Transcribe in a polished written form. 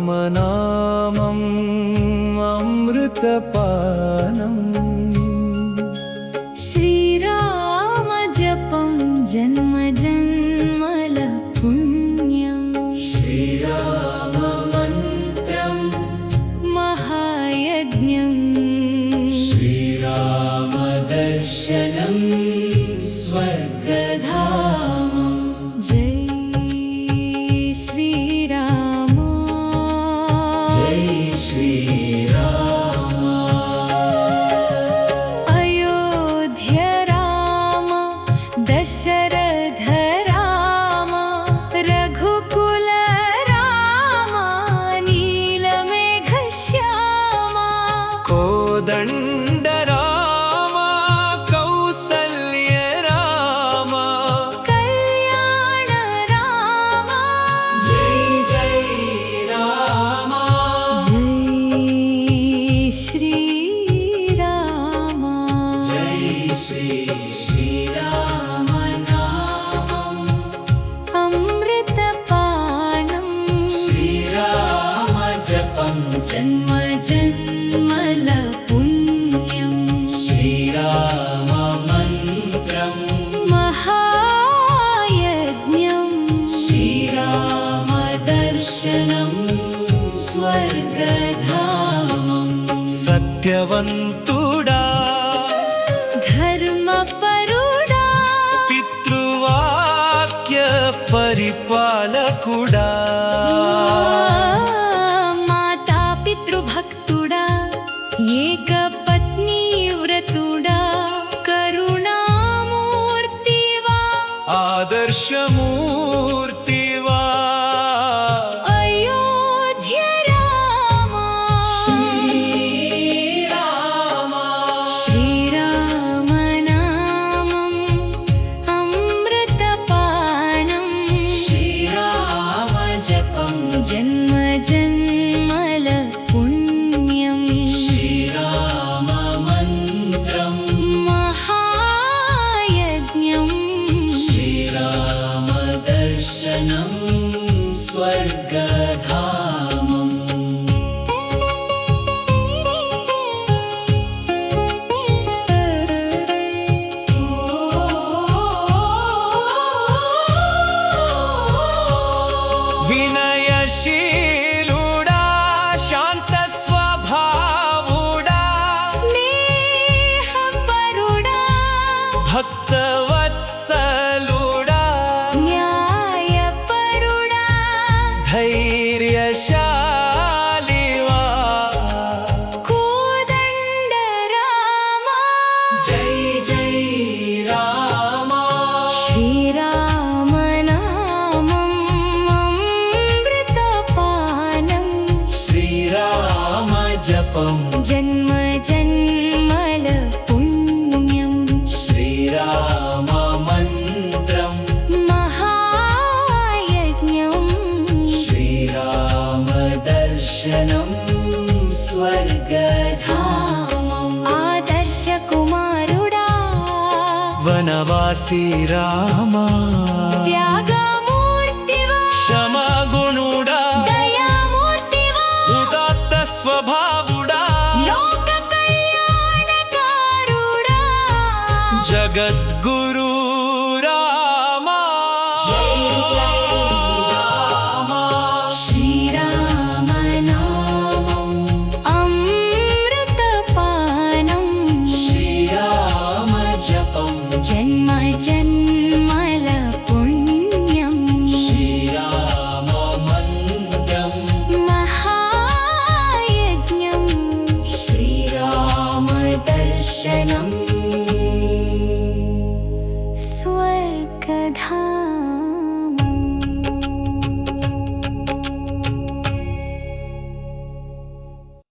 श्रीरामनामम् अमृतपानम् श्रीरामजपं जन्म जन्मल पुण्यम् श्रीराममन्त्रम् महायज्ञम् श्रीरामदर्शनम् स्वर्गधामम् जय श्रीराम जय श्रीराम अयोध्य राम दशरथ राम रघुकुल राम नीलमेघ श्याम कोदण्ड राम कौसल्य राम कल्याण राम जय जय राम जय श्रीराम जय श्रीराम नामम् अमृतपानम् श्रीरामजपं जन्म जन्मल पुण्यम् श्रीराममन्त्रम् महायज्ञम् श्रीरामदर्शनम् स्वर्गधामम् सत्यवन्तुडा धर्मपरुडा पितृवाक्य परिपालकुडा माता पितृभक्तुडा एकपत्नी व्रतुडा करुणामूर्तिवा आदर्शमूर्तिवा अयोध्य राम श्रीराम श्रीराम नामम् अमृतपानम् श्रीरामजपं जन्म जन्मल पुण्यम् श्रीराममन्त्रम् महायज्ञम् श्रीरामदर्शनम् स्वर्गधामम् विनयशीलुडा शान्तस्वभावुडा स्नेहपरुडा भक्तवत्सलुडा न्यायपरुडा धैर्यशालिवा कोदण्ड राम जय जय राम श्रीराम नामम् अमृतपानम् श्रीरामजपं जन्म जन्मल पुण्यम् श्रीराममन्त्रम् महायज्ञम् श्रीरामदर्शनम् स्वर्गधामम् आदर्शकुमारुडा वनवासी राम त्यागमूर्तिवा क्षमागुणुडा दयामूर्तिवा उदात्त स्वभावुडा लोककल्याणकारुडा जगद्गुरु राम जय जय राम श्रीराम नामम् अमृतपानम् श्रीरामजपं जन्म जन्मल पुण्यम् श्रीराममन्त्रम् महायज्ञम् श्रीरामदर्शनम्